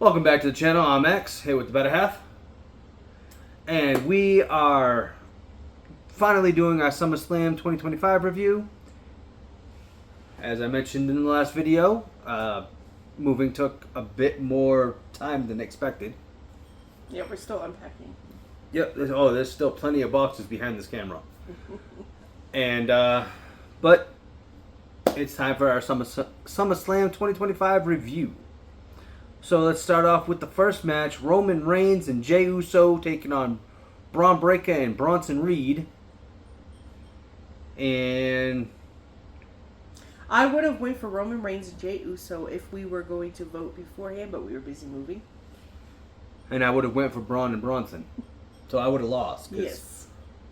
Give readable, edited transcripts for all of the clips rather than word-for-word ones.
Welcome back to the channel. I'm Ecks, here with the better half. And we are finally doing our SummerSlam 2025 review. As I mentioned in the last video, moving took a bit more time than expected. Yeah, we're still unpacking. Yep, there's still plenty of boxes behind this camera. And, but it's time for our SummerSlam 2025 review. So let's start off with the first match. Roman Reigns and Jey Uso taking on Braun Breaker and Bronson Reed. And I would have went for Roman Reigns and Jey Uso if we were going to vote beforehand, but we were busy moving. And I would have went for Braun and Bronson. So I would have lost. Yes.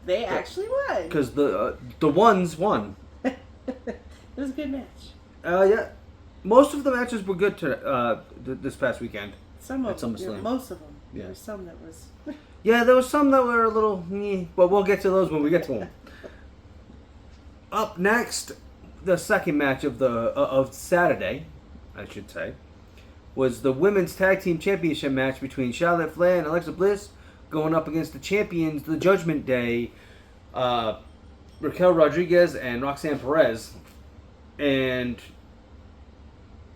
They actually won. Because the ones won. It was a good match. Yeah. Most of the matches were good this past weekend. Some of them. SummerSlam. Yeah, most of them. Yeah. There was some that was... Yeah, there was some that were a little... but we'll get to those when we get to them. Up next, the second match of Saturday, I should say, was the Women's Tag Team Championship match between Charlotte Flair and Alexa Bliss going up against the champions, the Judgment Day, Raquel Rodriguez and Roxanne Perez. And...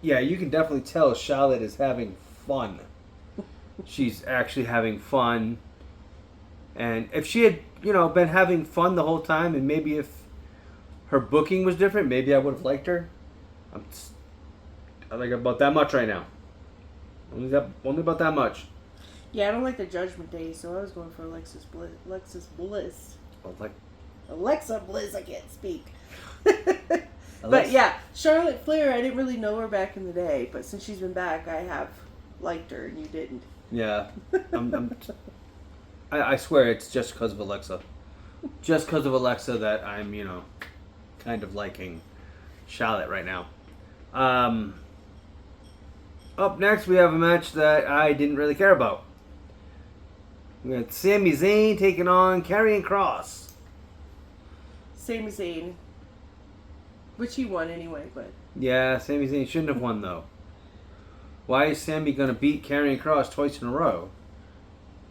yeah, you can definitely tell Charlotte is having fun. She's actually having fun. And if she had, been having fun the whole time, and maybe if her booking was different, maybe I would have liked her. I like her about that much right now. Only about that much. Yeah, I don't like the Judgment Day, so I was going for Alexa Bliss. Alexa Bliss, I can't speak. But yeah, Charlotte Flair, I didn't really know her back in the day, but since she's been back, I have liked her, and you didn't. Yeah. I swear it's just because of Alexa. Just because of Alexa that I'm, kind of liking Charlotte right now. Up next, we have a match that I didn't really care about. We got Sami Zayn taking on Karrion Kross. Sami Zayn. Which he won anyway, but... yeah, Sami Zayn shouldn't have won, though. Why is Sami going to beat Karrion Kross twice in a row?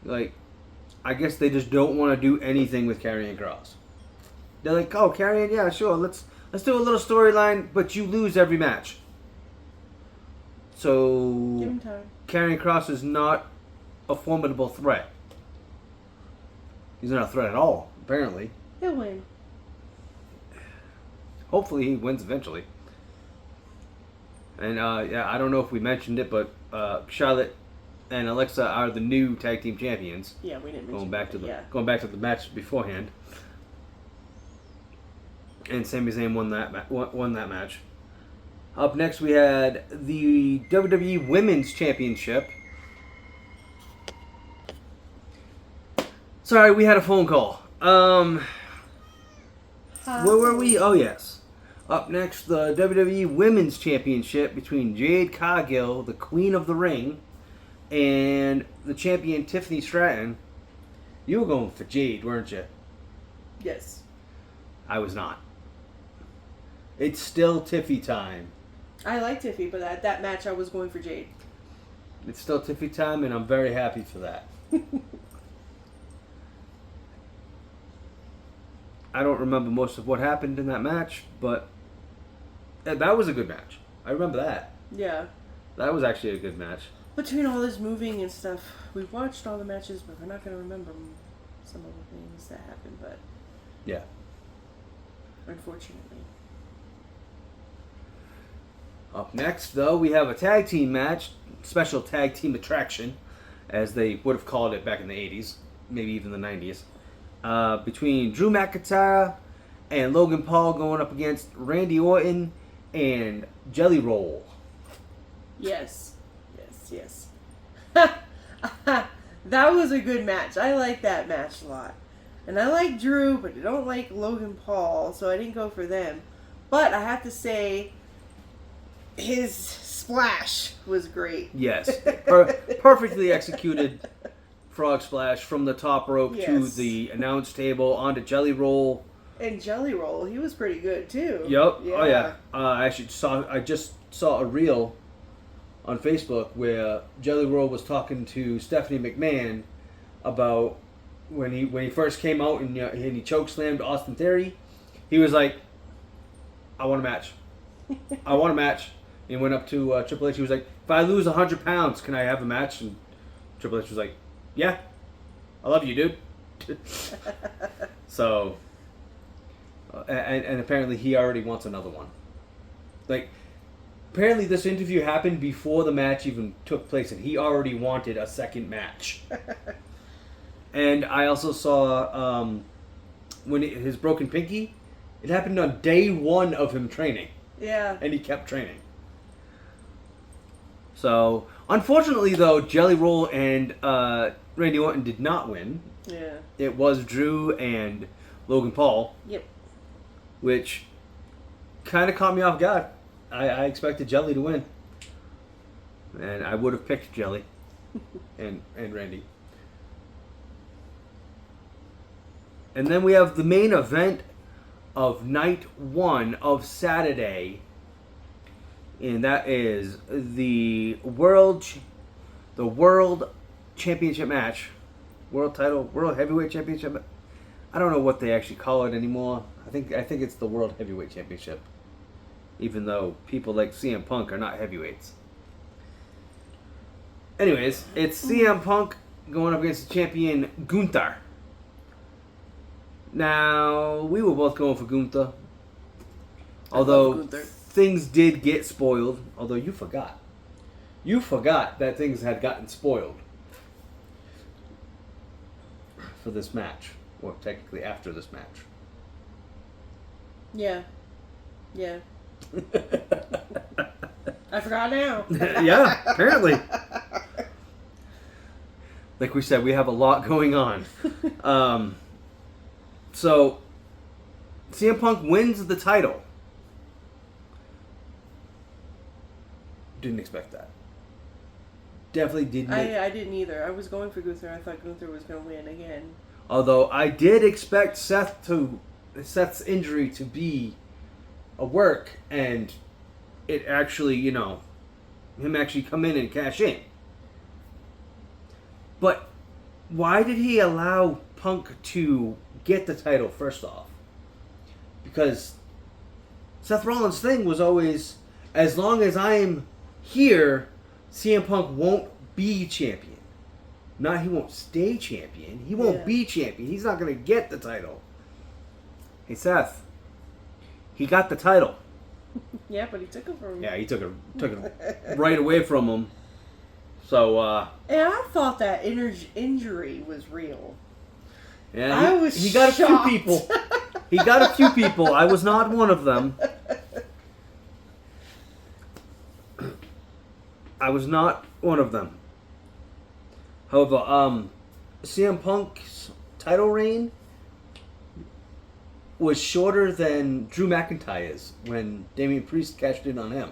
I guess they just don't want to do anything with Karrion Kross. They're like, oh, Karrion, yeah, sure, let's do a little storyline, but you lose every match. So... give him time. Karrion Kross is not a formidable threat. He's not a threat at all, apparently. He'll win. Hopefully he wins eventually. And I don't know if we mentioned it, but Charlotte and Alexa are the new tag team champions. Yeah, we didn't mention going back to the match beforehand. And Sami Zayn won that match. Up next we had the WWE Women's Championship. Sorry, we had a phone call. Where were we? Oh, yes. Up next, the WWE Women's Championship between Jade Cargill, the Queen of the Ring, and the champion Tiffany Stratton. You were going for Jade, weren't you? Yes. I was not. It's still Tiffy time. I like Tiffy, but at that match I was going for Jade. It's still Tiffy time, and I'm very happy for that. I don't remember most of what happened in that match, but that was a good match. I remember that. Yeah. That was actually a good match. Between all this moving and stuff, we've watched all the matches, but we're not going to remember some of the things that happened, but... yeah. Unfortunately. Up next, though, we have a tag team match, special tag team attraction, as they would have called it back in the 80s, maybe even the 90s. Between Drew McIntyre and Logan Paul going up against Randy Orton and Jelly Roll. Yes. That was a good match. I like that match a lot. And I like Drew, but I don't like Logan Paul, so I didn't go for them. But I have to say, his splash was great. Yes. Perfectly executed frog splash from the top rope to the announce table onto Jelly Roll. And Jelly Roll, he was pretty good too. Yep. Yeah. Oh yeah. I just saw a reel on Facebook where Jelly Roll was talking to Stephanie McMahon about when he first came out and he chokeslammed Austin Theory. He was like, "I want a match. I want a match." And he went up to Triple H. He was like, "If I lose 100 pounds, can I have a match?" And Triple H was like, "Yeah, I love you, dude." So, and apparently he already wants another one. Like, apparently this interview happened before the match even took place, and he already wanted a second match. And I also saw when his broken pinky, it happened on day one of him training. Yeah. And he kept training. So, unfortunately, though, Jelly Roll and Randy Orton did not win. Yeah. It was Drew and Logan Paul. Yep. Which kind of caught me off guard. I expected Jelly to win. And I would have picked Jelly and Randy. And then we have the main event of night one of Saturday. And that is the World Championship match. World Heavyweight Championship. I don't know what they actually call it anymore. I think it's the World Heavyweight Championship. Even though people like CM Punk are not heavyweights. Anyways, it's CM Punk going up against the champion Gunther. Now, we were both going for Gunther. Although things did get spoiled. Although you forgot. You forgot that things had gotten spoiled for this match. Or technically after this match. Yeah. Yeah. I forgot now. Yeah, apparently. Like we said, we have a lot going on. So, CM Punk wins the title. Didn't expect that. Definitely didn't. I didn't either. I was going for Gunther. I thought Gunther was going to win again. Although I did expect Seth's injury to be a work, and it actually, him actually come in and cash in. But why did he allow Punk to get the title first off? Because Seth Rollins' thing was always, as long as I'm here, CM Punk won't be champion. Not he won't stay champion. He won't be champion. He's not going to get the title. Hey, Seth. He got the title. Yeah, but he took it from him. Yeah, he took it right away from him. So, and I thought that injury was real. Yeah, he got shocked. A few people. He got a few people. I was not one of them. I was not one of them. However, CM Punk's title reign was shorter than Drew McIntyre's when Damian Priest cashed in on him.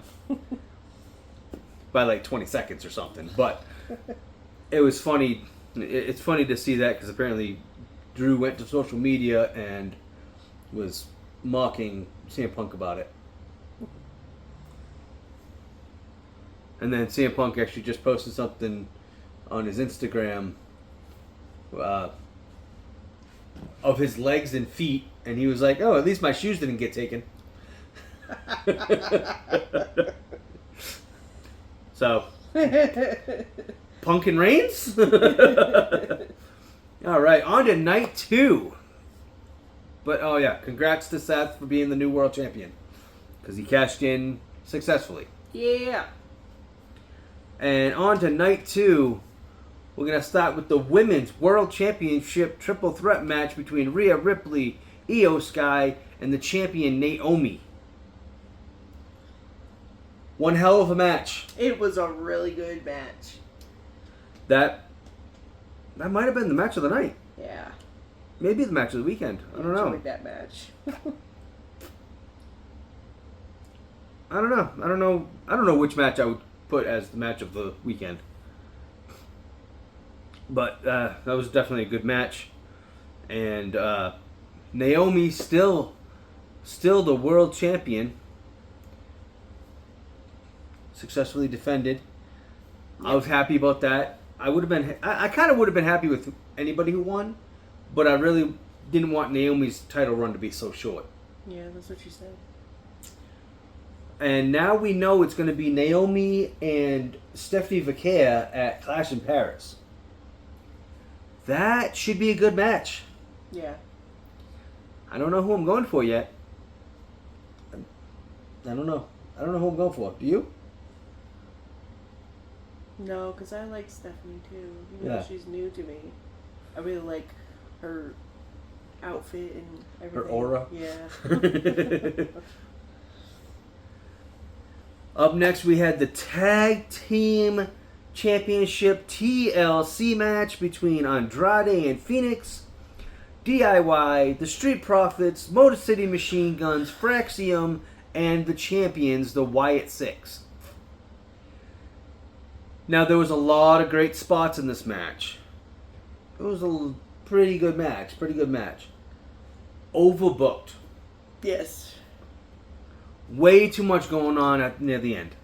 By like 20 seconds or something. But it was funny. It's funny to see that because apparently Drew went to social media and was mocking CM Punk about it. And then CM Punk actually just posted something on his Instagram of his legs and feet, and he was like, "Oh, at least my shoes didn't get taken." So, Punk and Reigns? All right, on to night two. But, oh yeah, congrats to Seth for being the new world champion. Because he cashed in successfully. Yeah. And on to night two. We're going to start with the Women's World Championship Triple Threat match between Rhea Ripley, Io Sky, and the champion Naomi. One hell of a match. It was a really good match. That might have been the match of the night. Yeah. Maybe the match of the weekend. I don't know. Enjoyed that match. I don't know. I don't know which match I would put as the match of the weekend. But that was definitely a good match. And Naomi still the world champion. Successfully defended. I was happy about that. I would have been. I kind of would have been happy with anybody who won, but I really didn't want Naomi's title run to be so short. Yeah, that's what you said. And now we know it's going to be Naomi and Stephanie Vaquer at Clash in Paris. That should be a good match. Yeah. I don't know who I'm going for yet. I don't know. I don't know who I'm going for. Do you? No, because I like Stephanie too. Even though she's new to me. I really like her outfit and everything. Her aura? Yeah. Up next, we had the Tag Team Championship TLC match between Andrade and Phoenix, DIY, the Street Profits, Motor City Machine Guns, Fraxium, and the champions, the Wyatt Six. Now, there was a lot of great spots in this match. It was a pretty good match. Overbooked. Yes. Way too much going on near the end.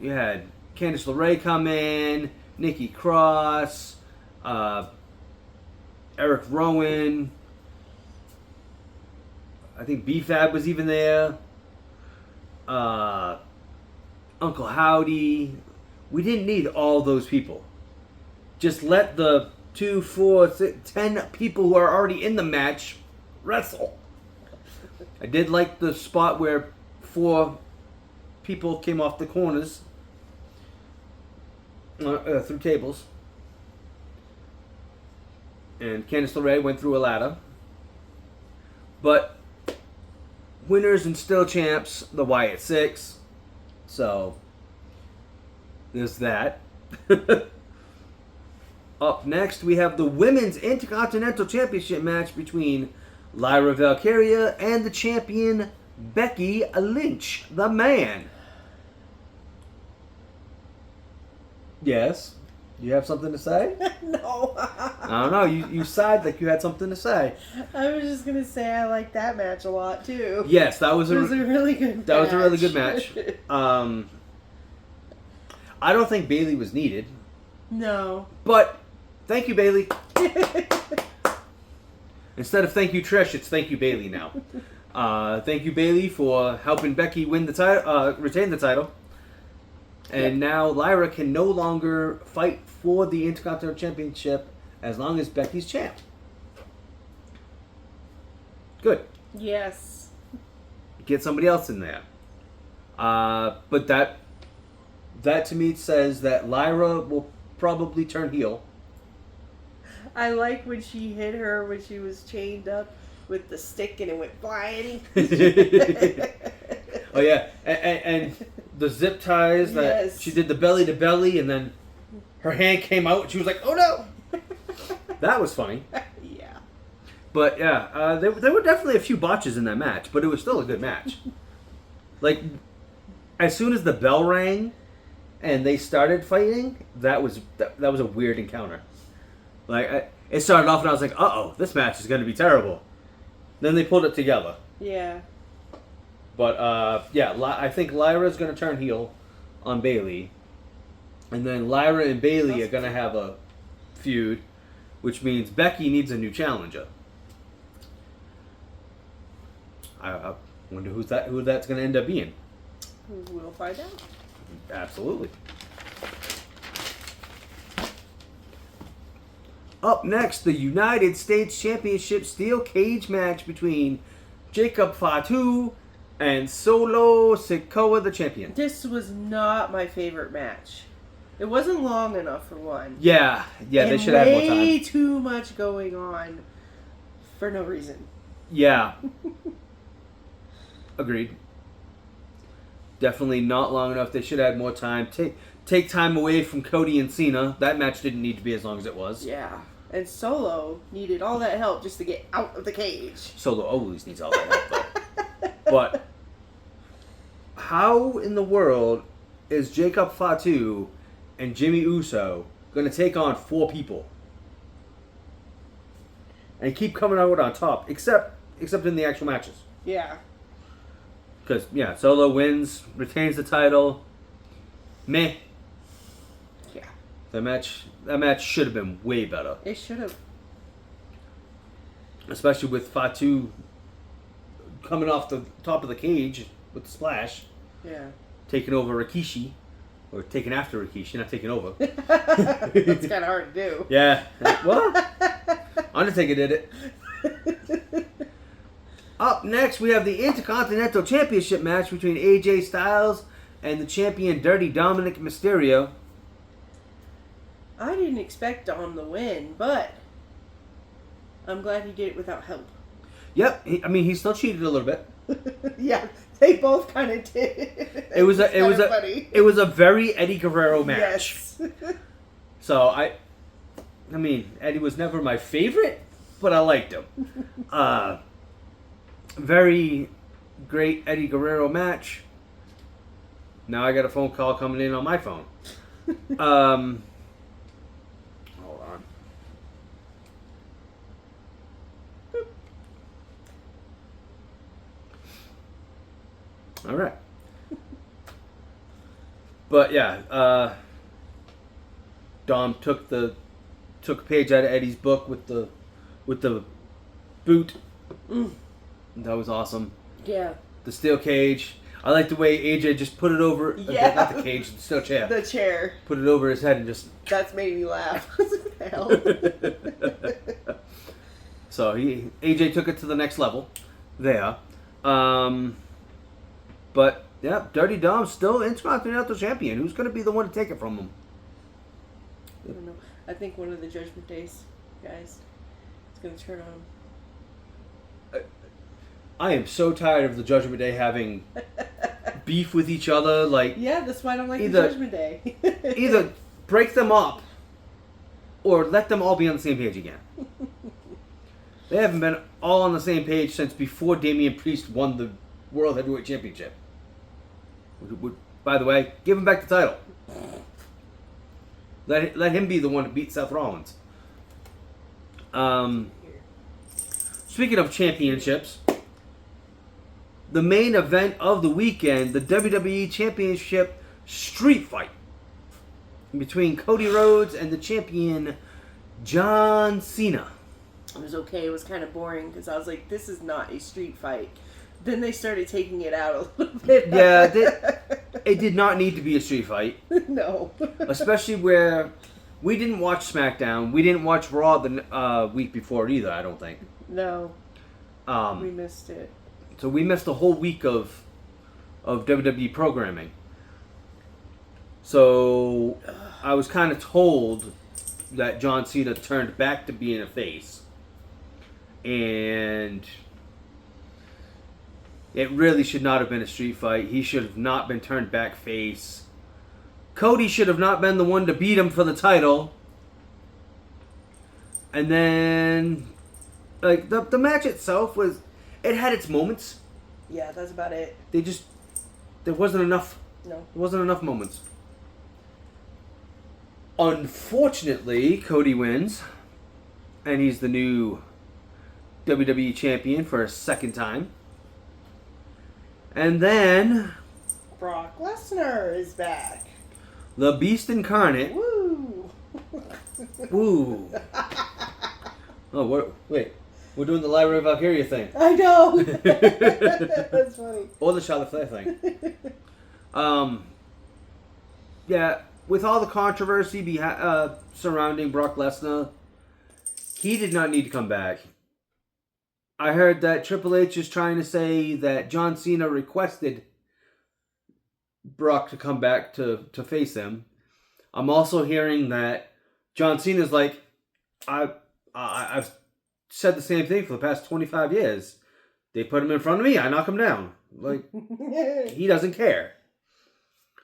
You had Candice LeRae come in, Nikki Cross, Eric Rowan. I think B-Fab was even there. Uncle Howdy. We didn't need all those people. Just let the 2, 4, 6, 10 people who are already in the match wrestle. I did like the spot where 4 people came off the corners through tables. And Candice LeRae went through a ladder. But winners and still champs, the Wyatt Six. So, there's that. Up next, we have the Women's Intercontinental Championship match between Lyra Valkyria and the champion Becky Lynch, the man. Yes? You have something to say? No. I don't know. You sighed like you had something to say. I was just gonna say I like that match a lot too. Yes, that was a really good match. That was a really good match. I don't think Bayley was needed. No. But thank you, Bayley. Instead of thank you, Trish, it's thank you, Bayley now. Thank you, Bayley, for helping Becky win the title, retain the title. And now Lyra can no longer fight for the Intercontinental Championship as long as Becky's champ. Good. Yes. Get somebody else in there. But that to me says that Lyra will probably turn heel. I like when she hit her when she was chained up with the stick and it went flying. Oh yeah, and the zip ties that she did the belly to belly, and then her hand came out and she was like, "Oh no!" That was funny. Yeah. But yeah, there were definitely a few botches in that match, but it was still a good match. Like, as soon as the bell rang and they started fighting, that was a weird encounter. Like, it started off and I was like, uh-oh, this match is going to be terrible. Then they pulled it together. Yeah. But, yeah, I think Lyra's going to turn heel on Bayley. And then Lyra and Bayley are going to have a feud, which means Becky needs a new challenger. I wonder who that's going to end up being. We'll find out. Absolutely. Up next, the United States Championship Steel Cage match between Jacob Fatu and Solo Sikoa, the champion. This was not my favorite match. It wasn't long enough for one. Yeah, they should have more time. Way too much going on for no reason. Yeah. Agreed. Definitely not long enough. They should have had more time. Take time away from Cody and Cena. That match didn't need to be as long as it was. Yeah. And Solo needed all that help just to get out of the cage. Solo always needs all that help, though. But how in the world is Jacob Fatu and Jimmy Uso going to take on 4 people and keep coming out on top, except in the actual matches? Yeah. Because, yeah, Solo wins, retains the title. Meh. That match should have been way better. It should have. Especially with Fatu coming off the top of the cage with the splash. Yeah. Taking over Rikishi. Or taking after Rikishi, not taking over. That's kind of hard to do. Yeah. Well, Undertaker did it. Up next, we have the Intercontinental Championship match between AJ Styles and the champion Dirty Dominic Mysterio. I didn't expect Dom to win, but I'm glad he did it without help. Yep, he still cheated a little bit. Yeah, they both kind of did. It was a very Eddie Guerrero match. Yes. So Eddie was never my favorite, but I liked him. Very great Eddie Guerrero match. Now I got a phone call coming in on my phone. Hold on. All right. But yeah, Dom took a page out of Eddie's book with the boot. Mm. That was awesome. Yeah. The steel cage. I like the way AJ just put it over. Yeah. Not the cage, the steel chair. The chair. Put it over his head and just. That's made me laugh. What the hell? So AJ took it to the next level. There. But yeah, Dirty Dom's still Intercontinental Champion. Who's going to be the one to take it from him? I don't know. I think one of the Judgment Days guys is going to turn on him. I am so tired of the Judgment Day having beef with each other. Like, yeah, that's why I don't like the Judgment Day. Either break them up or let them all be on the same page again. They haven't been all on the same page since before Damian Priest won the World Heavyweight Championship. By the way, give him back the title. Let him be the one to beat Seth Rollins. Speaking of championships, the main event of the weekend, the WWE Championship Street Fight between Cody Rhodes and the champion John Cena. It was okay. It was kind of boring because I was like, this is not a street fight. Then they started taking it out a little bit. Yeah, it did not need to be a street fight. No. Especially where we didn't watch SmackDown. We didn't watch Raw the week before either, I don't think. No. We missed it. So we missed a whole week of WWE programming. So I was kind of told that John Cena turned back to being a face. And it really should not have been a street fight. He should have not been turned back face. Cody should have not been the one to beat him for the title. And then, like, the match itself it had its moments. Yeah, that's about it. There wasn't enough. No. There wasn't enough moments. Unfortunately, Cody wins. And he's the new WWE champion for a second time. And then Brock Lesnar is back. The Beast Incarnate. Woo! Woo! Oh, wait. We're doing the Lyra Valkyria thing. I know! That's funny. Or the Charlotte Flair thing. Yeah, with all the controversy surrounding Brock Lesnar, he did not need to come back. I heard that Triple H is trying to say that John Cena requested Brock to come back to face him. I'm also hearing that John Cena's like, I've said the same thing for the past 25 years. They put him in front of me, I knock him down. Like, he doesn't care.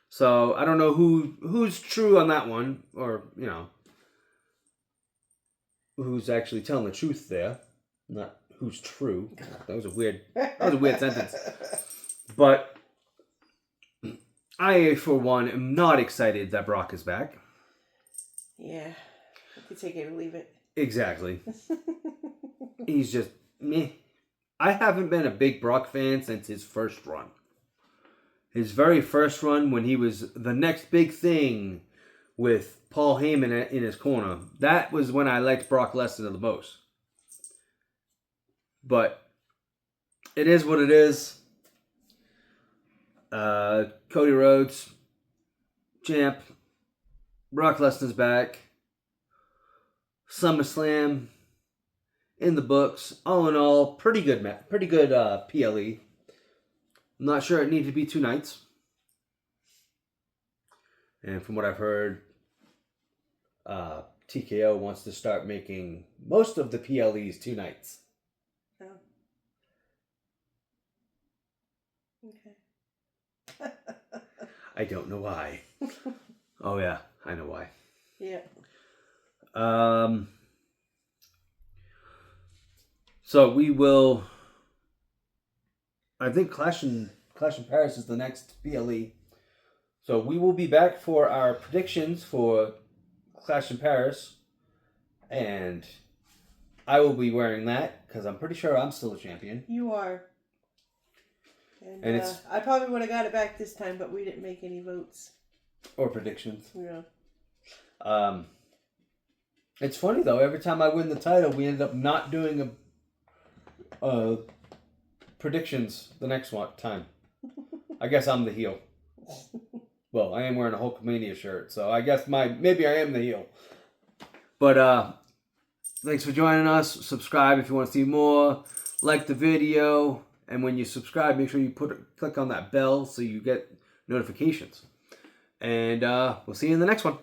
So I don't know who's true on that one, or who's actually telling the truth there. Not who's true. That was a weird sentence. But I, for one, am not excited that Brock is back. Yeah. You can take it or leave it. Exactly. He's just meh. I haven't been a big Brock fan since his first run. His very first run when he was the next big thing with Paul Heyman in his corner. That was when I liked Brock Lesnar the most. But it is what it is. Cody Rhodes, champ. Brock Lesnar's back. SummerSlam in the books. All in all, pretty good PLE. I'm not sure it needed to be 2 nights. And from what I've heard, TKO wants to start making most of the PLEs 2 nights. Oh. Okay. I don't know why. Oh yeah, I know why. Yeah. So we will. I think Clash in Paris is the next PLE. So we will be back for our predictions for Clash in Paris, and I will be wearing that because I'm pretty sure I'm still a champion. You are. And it's, I probably would have got it back this time, but we didn't make any votes. Or predictions. Yeah. It's funny though. Every time I win the title, we end up not doing a predictions the next time. I guess I'm the heel. Well, I am wearing a Hulkamania shirt, so I guess maybe I am the heel. But thanks for joining us. Subscribe if you want to see more. Like the video. And when you subscribe, make sure you click on that bell so you get notifications. And we'll see you in the next one.